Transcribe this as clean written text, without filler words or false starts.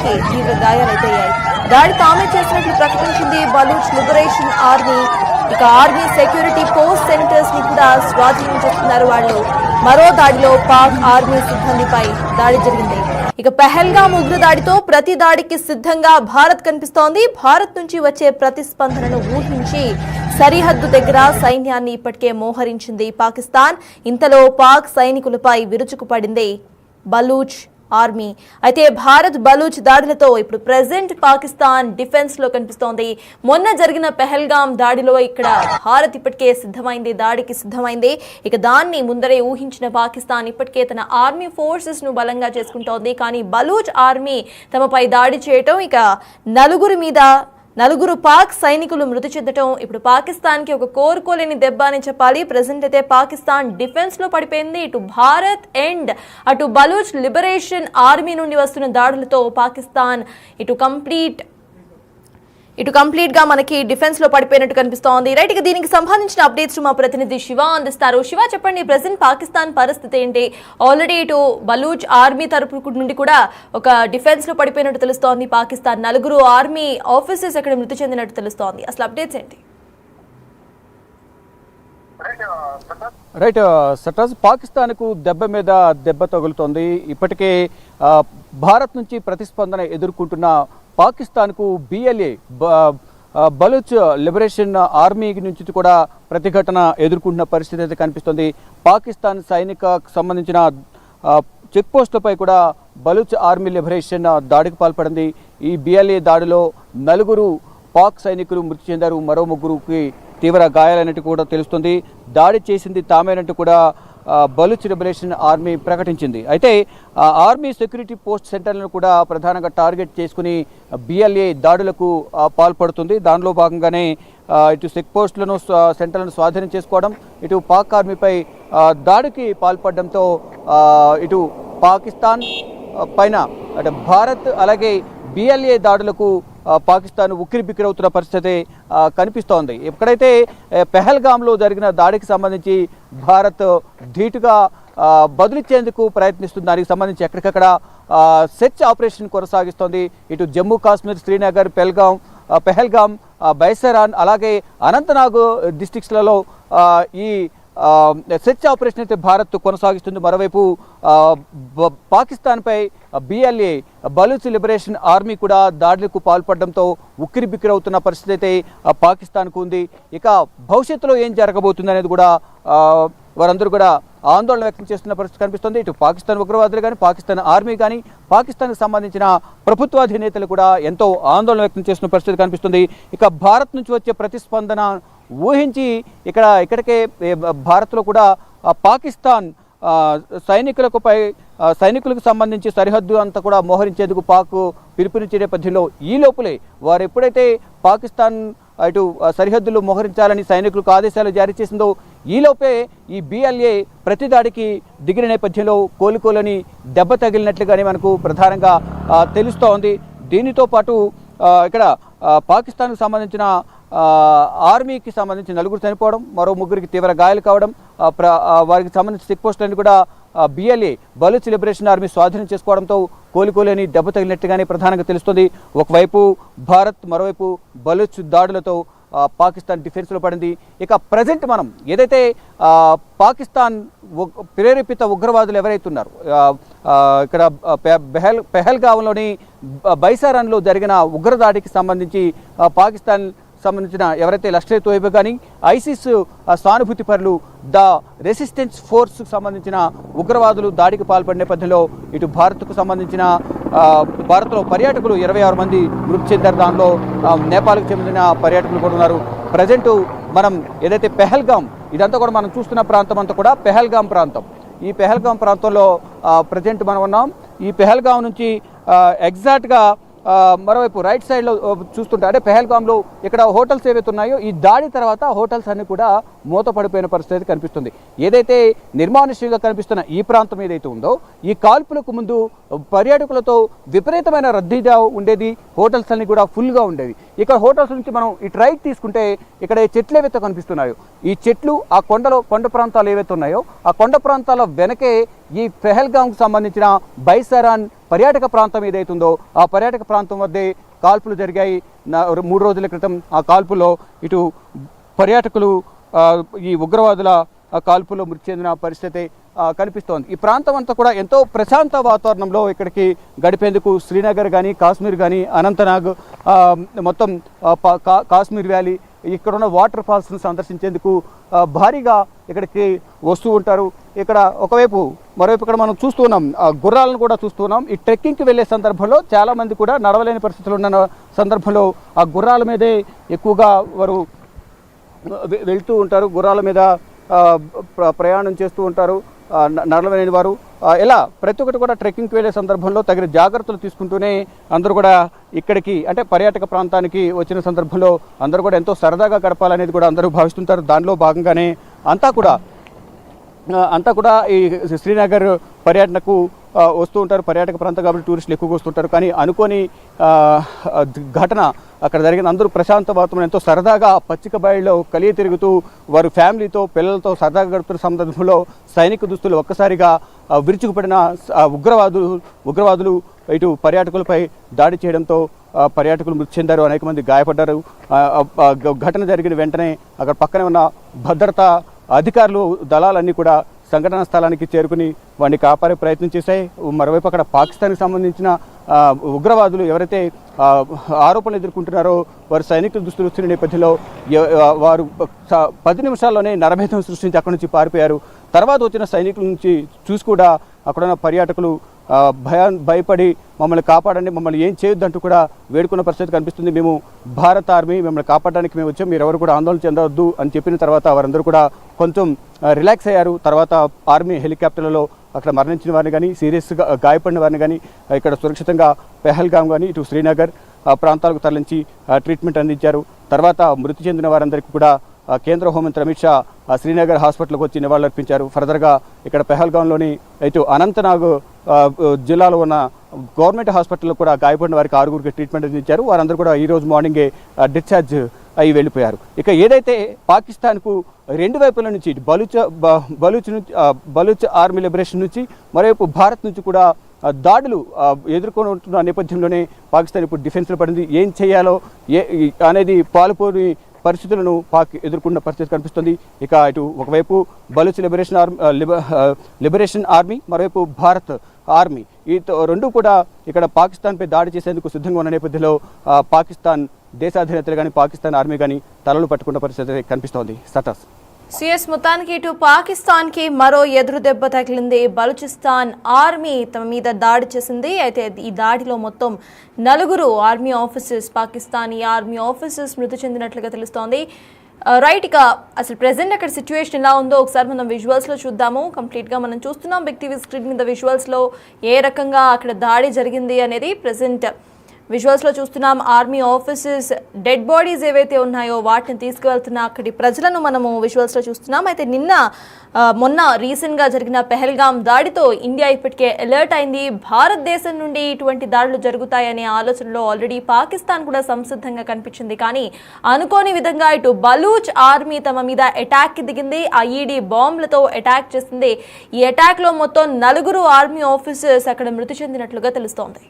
ఆర్మీకి తీవ్ర గాయాలయ్యాయి. దాడి తామే చేసినట్లు ప్రకటించింది బలూచ్ లిబరేషన్ ఆర్మీ. ఇక ఆర్మీ సెక్యూరిటీ పోస్ట్ సెంటర్స్ ని కూడా స్వాధీనం చేసుకున్నారు వాళ్ళు. మరో దాడిలో పాక్ ఆర్మీ సిబ్బందిపై దాడి జరిగింది. ఇక పెహల్గామ్ ఉగ్రదాడితో ప్రతి దాడికి సిద్ధంగా భారత్ కనిపిస్తోంది. భారత్ నుంచి వచ్చే ప్రతిస్పందనను ఊహించి సరిహద్దు దగ్గర సైన్యాన్ని ఇప్పటికే మోహరించింది పాకిస్తాన్. ఇంతలో పాక్ సైనికులపై విరుచుకుపడింది బలూచ్ ఆర్మీ. అయితే భారత్ బలూచ్ దాడులతో ఇప్పుడు ప్రెజెంట్ పాకిస్తాన్ డిఫెన్స్ లో కనిపిస్తోంది. మొన్న జరిగిన పెహల్గామ్ దాడిలో ఇక్కడ భారత్ ఇప్పటికే దాడికి సిద్ధమైంది. ఇక దాన్ని ముందరే ఊహించిన పాకిస్తాన్ ఇప్పటికే తన ఆర్మీ ఫోర్సెస్ ను బలంగా చేసుకుంటోంది. కానీ బలూచ్ ఆర్మీ తమపై దాడి చేయటం, ఇక నలుగురు పాక్ సైనికులు మృతి చెందటం ఇప్పుడు పాకిస్తాన్ కి ఒక కోరుకోలేని దెబ్బ అని చెప్పాలి. ప్రెసెంట్ అయితే పాకిస్తాన్ డిఫెన్స్ లో పడిపోయింది. ఇటు భారత్ అండ్ అటు బలూచ్ లిబరేషన్ ఆర్మీ నుండి వస్తున్న దాడులతో పాకిస్తాన్ ఇటు కంప్లీట్ గా మనకి డిఫెన్స్ లో పడిపోయినట్టు కనిపిస్తోంది. రైట్, ఇక దీనికి సంబంధించిన అప్డేట్స్ మా ప్రతినిధి శివ అందిస్తారు. శివ, చెప్పండి, ప్రెసెంట్ పాకిస్తాన్ పరిస్థితి ఏంటి? ఆల్రెడీ ఇటు బలూచ్ ఆర్మీ తరపు నుండి కూడా ఒక డిఫెన్స్ లో పడిపోయినట్టు తెలుస్తోంది పాకిస్తాన్. 4 ఆర్మీ ఆఫీసర్స్ అక్కడ మృతి చెందినట్టు తెలుస్తోంది. అసలు అప్డేట్స్ ఏంటి? రైట్ సటాజ్, పాకిస్తాన్ కు దెబ్బ మీద దెబ్బ తగులుతోంది. ఇప్పటికే భారత్ నుంచి ప్రతిస్పందన ఎదుర్కొంటున్న పాకిస్తాన్కు బిఎల్ఏ బలూచ్ లిబరేషన్ ఆర్మీ నుంచి కూడా ప్రతిఘటన ఎదుర్కొంటున్న పరిస్థితి అయితే కనిపిస్తుంది. పాకిస్తాన్ సైనికకు సంబంధించిన చెక్ పోస్టులపై కూడా బలూచ్ ఆర్మీ లిబరేషన్ దాడికి పాల్పడింది. ఈ బిఎల్ఏ దాడిలో 4 పాక్ సైనికులు మృతి చెందారు. మరో 3కి తీవ్ర గాయాలన్నట్టు కూడా తెలుస్తుంది. దాడి చేసింది తామేనంటూ కూడా బలూచ్ లిబరేషన్ ఆర్మీ ప్రకటించింది. అయితే ఆర్మీ సెక్యూరిటీ పోస్ట్ సెంటర్లను కూడా ప్రధానంగా టార్గెట్ చేసుకుని బిఎల్ఏ దాడులకు పాల్పడుతుంది. దానిలో భాగంగానే ఇటు చెక్ పోస్టులను సెంటర్లను స్వాధీనం చేసుకోవడం, ఇటు పాక్ ఆర్మీపై దాడికి పాల్పడడంతో ఇటు పాకిస్తాన్ పైన అంటే భారత్ అలాగే బిఎల్ఏ దాడులకు పాకిస్తాన్ ఉక్కిరిబిక్కిరవుతున్న పరిస్థితి కనిపిస్తోంది. ఎక్కడైతే పెహల్గామ్లో జరిగిన దాడికి సంబంధించి భారత్ ధీటుగా బదులిచ్చేందుకు ప్రయత్నిస్తుంది. దానికి సంబంధించి ఎక్కడికక్కడ సెర్చ్ ఆపరేషన్ కొనసాగిస్తోంది. ఇటు జమ్మూ కాశ్మీర్, శ్రీనగర్, పెహల్గామ్, బైసరాన్ అలాగే అనంతనాగ్ డిస్ట్రిక్ట్స్లలో ఈ సెర్చ్ ఆపరేషన్ అయితే భారత్ కొనసాగిస్తుంది. మరోవైపు పాకిస్తాన్పై బిఎల్ఏ బలూచ్ లిబరేషన్ ఆర్మీ కూడా దాడులకు పాల్పడడంతో ఉక్కిరిబిక్కిరవుతున్న పరిస్థితి అయితే పాకిస్తాన్కు ఉంది. ఇక భవిష్యత్తులో ఏం జరగబోతుంది అనేది కూడా వారందరూ కూడా ఆందోళన వ్యక్తం చేస్తున్న పరిస్థితి కనిపిస్తుంది. ఇటు పాకిస్తాన్ ఉగ్రవాదులు కానీ, పాకిస్తాన్ ఆర్మీ కానీ, పాకిస్తాన్కి సంబంధించిన ప్రభుత్వాధినేతలు కూడా ఎంతో ఆందోళన వ్యక్తం చేస్తున్న పరిస్థితి కనిపిస్తుంది. ఇక భారత్ నుంచి వచ్చే ప్రతిస్పందన ఊహించి ఇక్కడికే భారత్లో కూడా పాకిస్తాన్ సైనికులకు సంబంధించి సరిహద్దు అంతా కూడా మోహరించేందుకు పాక్ పిలుపునిచ్చే నేపథ్యంలో ఈ లోపలే వారు ఎప్పుడైతే పాకిస్తాన్ ఇటు సరిహద్దులు మోహరించాలని సైనికులకు ఆదేశాలు జారీ చేసిందో ఈలోపే ఈ బిఎల్ఏ ప్రతిదాడికి దిగిన నేపథ్యంలో కోలుకోలని దెబ్బ తగిలినట్లుగానే మనకు ప్రధానంగా తెలుస్తోంది. దీనితో పాటు ఇక్కడ పాకిస్తాన్కు సంబంధించిన ఆర్మీకి సంబంధించి 4 చనిపోవడం, మరో 3కి తీవ్ర గాయాలు కావడం, వారికి సంబంధించిన చెక్ పోస్టులను కూడా బిఎల్ఏ బలూచ్ లిబరేషన్ ఆర్మీ స్వాధీనం చేసుకోవడంతో కోలుకోలేని దెబ్బ తగిలినట్టుగానే ప్రధానంగా తెలుస్తుంది. ఒకవైపు భారత్, మరోవైపు బలూచ్ దాడులతో పాకిస్తాన్ డిఫెన్స్లో పడింది. ఇక ప్రజెంట్ మనం ఏదైతే పాకిస్తాన్ ప్రేరేపిత ఉగ్రవాదులు ఎవరైతే ఉన్నారో ఇక్కడ పెహల్గావ్లోని బైసారాన్లో జరిగిన ఉగ్రదాడికి సంబంధించి పాకిస్తాన్ సంబంధించిన ఎవరైతే లష్కర్ తోయిబా కానీ ఐసిస్ సానుభూతి పరులు ద రెసిస్టెన్స్ ఫోర్స్కు సంబంధించిన ఉగ్రవాదులు దాడికి పాల్పడిన నేపథ్యంలో ఇటు భారత్కు సంబంధించిన భారత్లో పర్యాటకులు 26 మంది మృతి చెందారు. దానిలో నేపాల్కు చెందిన పర్యాటకులు కూడా ఉన్నారు. ప్రజెంట్ మనం ఏదైతే పెహల్గామ్, ఇదంతా కూడా మనం చూస్తున్న ప్రాంతం అంతా కూడా పెహల్గామ్ ప్రాంతం. ఈ పెహల్గామ్ ప్రాంతంలో ప్రజెంట్ మనం ఉన్నాం. ఈ పెహల్గామ్ నుంచి ఎగ్జాక్ట్గా మరోవైపు రైట్ సైడ్లో చూస్తుంటే అంటే పెహల్గామ్లో ఇక్కడ హోటల్స్ ఏవైతే ఉన్నాయో ఈ దాడి తర్వాత హోటల్స్ అన్ని కూడా మూతపడిపోయిన పరిస్థితి కనిపిస్తుంది. ఏదైతే నిర్మానుష్యంగా కనిపిస్తున్న ఈ ప్రాంతం ఏదైతే ఉందో, ఈ కాల్పులకు ముందు పర్యాటకులతో విపరీతమైన రద్దీగా ఉండేది. హోటల్స్ అన్ని కూడా ఫుల్గా ఉండేవి. ఇక్కడ హోటల్స్ నుంచి మనం ఈ రైట్ తీసుకుంటే ఇక్కడ చెట్లు ఏవైతే కనిపిస్తున్నాయో, ఈ చెట్లు ఆ కొండ ప్రాంతాలు ఏవైతే ఉన్నాయో ఆ కొండ ప్రాంతాల వెనకే ఈ పెహల్గాంకు సంబంధించిన బైసరాన్ పర్యాటక ప్రాంతం ఏదైతుందో ఆ పర్యాటక ప్రాంతం వద్దే కాల్పులు జరిగాయి. 3 రోజుల క్రితం ఆ కాల్పులో ఇటు పర్యాటకులు ఈ ఉగ్రవాదుల కాల్పులో మృతి చెందిన పరిస్థితి కనిపిస్తోంది. ఈ ప్రాంతం అంతా కూడా ఎంతో ప్రశాంత వాతావరణంలో ఇక్కడికి గడిపేందుకు శ్రీనగర్ కానీ, కాశ్మీర్ కానీ, అనంతనాగ్, మొత్తం కాశ్మీర్ వ్యాలీ, ఇక్కడున్న వాటర్ ఫాల్స్ను సందర్శించేందుకు భారీగా ఇక్కడికి వస్తూ ఉంటారు. ఇక్కడ మరోవైపు ఇక్కడ మనం చూస్తున్నాం, గుర్రాలను కూడా చూస్తున్నాం. ఈ ట్రెక్కింగ్కి వెళ్ళే సందర్భంలో చాలామంది కూడా నడవలేని పరిస్థితులు ఉన్న సందర్భంలో ఆ గుర్రాల మీదే ఎక్కువగా వారు వెళ్తూ ఉంటారు. గుర్రాల మీద ప్రయాణం చేస్తూ ఉంటారు నడవలేని వారు. ఇలా ప్రతి ఒక్కటి కూడా ట్రెక్కింగ్కి వెళ్ళే సందర్భంలో తగిన జాగ్రత్తలు తీసుకుంటూనే అందరూ కూడా ఇక్కడికి, అంటే పర్యాటక ప్రాంతానికి వచ్చిన సందర్భంలో అందరూ కూడా ఎంతో సరదాగా గడపాలనేది కూడా అందరూ భావిస్తుంటారు. దానిలో భాగంగానే అంతా కూడా ఈ శ్రీనగర్ పర్యటనకు వస్తూ ఉంటారు. పర్యాటక ప్రాంతం కాబట్టి టూరిస్టులు ఎక్కువగా వస్తుంటారు. కానీ అనుకోని ఘటన అక్కడ జరిగిన. అందరూ ప్రశాంత వాతావరణం ఎంతో సరదాగా పచ్చిక బయళ్ళలో కలిగి తిరుగుతూ వారు ఫ్యామిలీతో పిల్లలతో సరదాగా గడుపుతున్న సందర్భంలో సైనిక దుస్తులు ఒక్కసారిగా విరుచుకుపడిన ఉగ్రవాదులు ఇటు పర్యాటకులపై దాడి చేయడంతో పర్యాటకులు మృతి చెందారు. అనేక మంది గాయపడ్డారు. ఘటన జరిగిన వెంటనే అక్కడ పక్కనే ఉన్న భద్రతా అధికారులు, దళాలన్నీ కూడా సంఘటనా స్థలానికి చేరుకుని వాడిని కాపాడే ప్రయత్నం చేశాయి. మరోవైపు అక్కడ పాకిస్తాన్కి సంబంధించిన ఉగ్రవాదులు ఎవరైతే ఆరోపణలు ఎదుర్కొంటున్నారో వారు సైనికుల దుస్తులు వచ్చిన నేపథ్యంలో వారు 10 నిమిషాల్లోనే నరభేదం సృష్టించి అక్కడి నుంచి పారిపోయారు. తర్వాత వచ్చిన సైనికుల నుంచి చూసి కూడా అక్కడున్న పర్యాటకులు భయపడి మమ్మల్ని కాపాడండి, మమ్మల్ని ఏం చేయొద్దంటూ కూడా వేడుకున్న పరిస్థితి కనిపిస్తుంది. మేము భారత ఆర్మీ, మిమ్మల్ని కాపాడడానికి మేము వచ్చాం, మీరు ఎవరు కూడా ఆందోళన చెందవద్దు అని చెప్పిన తర్వాత వారందరూ కూడా కొంచెం రిలాక్స్ అయ్యారు. తర్వాత ఆర్మీ హెలికాప్టర్లలో అక్కడ మరణించిన వారిని కానీ, సీరియస్గా గాయపడిన వారిని కానీ ఇక్కడ సురక్షితంగా పెహల్గాం కానీ ఇటు శ్రీనగర్ ప్రాంతాలకు తరలించి ట్రీట్మెంట్ అందించారు. తర్వాత మృతి చెందిన వారందరికీ కూడా కేంద్ర హోంమంత్రి అమిత్ షా శ్రీనగర్ హాస్పిటల్కి వచ్చి నివాళులర్పించారు. ఫర్దర్గా ఇక్కడ పెహల్గాంలోని ఇటు అనంతనాగ్ జిల్లాలో ఉన్న గవర్నమెంట్ హాస్పిటల్లో కూడా గాయపడిన వారికి 6గురికి ట్రీట్మెంట్ అందించారు. వారందరూ కూడా ఈరోజు మార్నింగే డిశ్చార్జ్ అయి వెళ్ళిపోయారు. ఇక ఏదైతే పాకిస్తాన్కు 2 వైపుల నుంచి బలూచ్ ఆర్మీ లిబరేషన్ నుంచి మరోవైపు భారత్ నుంచి కూడా దాడులు ఎదుర్కొంటున్న నేపథ్యంలోనే పాకిస్తాన్ ఇప్పుడు డిఫెన్స్లో పడింది. ఏం చేయాలో అనేది పాలుపోని పరిస్థితులను పాక్ ఎదుర్కొన్న పరిస్థితి కనిపిస్తుంది. ఇక ఇటు ఒకవైపు బలూచ్ లిబరేషన్ ఆర్మీ, మరోవైపు భారత్ ఆర్మీ, ఈ రెండు కూడా ఇక్కడ పాకిస్తాన్పై దాడి చేసేందుకు సిద్ధంగా ఉన్న నేపథ్యంలో పాకిస్తాన్ దేశాధినేతలు కానీ, పాకిస్తాన్ ఆర్మీ కానీ తలలు పట్టుకున్న పరిస్థితి కనిపిస్తోంది. సటాస్ సిఎస్ మొత్తానికి ఇటు పాకిస్తాన్కి మరో ఎదురు దెబ్బ తగిలింది. బలూచిస్తాన్ ఆర్మీ తమ మీద దాడి చేసింది. అయితే ఈ దాడిలో మొత్తం 4 army officers, Pakistani army officers మృతి చెందినట్లుగా తెలుస్తోంది. రైట్, ఇక అసలు ప్రెసెంట్ అక్కడ సిచ్యువేషన్ ఎలా ఉందో ఒకసారి మనం విజువల్స్లో చూద్దాము. కంప్లీట్గా మనం చూస్తున్నాం బిగ్ టీవీ స్క్రీన్ మీద విజువల్స్లో ఏ రకంగా అక్కడ దాడి జరిగింది అనేది ప్రెసెంట్ విజువల్స్లో చూస్తున్నాం. ఆర్మీ ఆఫీసర్స్ డెడ్ బాడీస్ ఏవైతే ఉన్నాయో వాటిని తీసుకువెళ్తున్న అక్కడి ప్రజలను మనము విజువల్స్లో చూస్తున్నాం. అయితే మొన్న రీసెంట్గా జరిగిన పెహల్గాం దాడితో ఇండియా ఇప్పటికే అలర్ట్ అయింది. భారతదేశం నుండి ఇటువంటి దాడులు జరుగుతాయనే ఆలోచనలో ఆల్రెడీ పాకిస్తాన్ కూడా సంసిద్ధంగా కనిపించింది. కానీ అనుకోని విధంగా ఇటు బలూచ్ ఆర్మీ తమ మీద అటాక్కి దిగింది. ఐఈడీ బాంబులతో అటాక్ చేసింది. ఈ అటాక్లో మొత్తం 4 ఆర్మీ ఆఫీసర్స్ అక్కడ మృతి చెందినట్లుగా తెలుస్తోంది.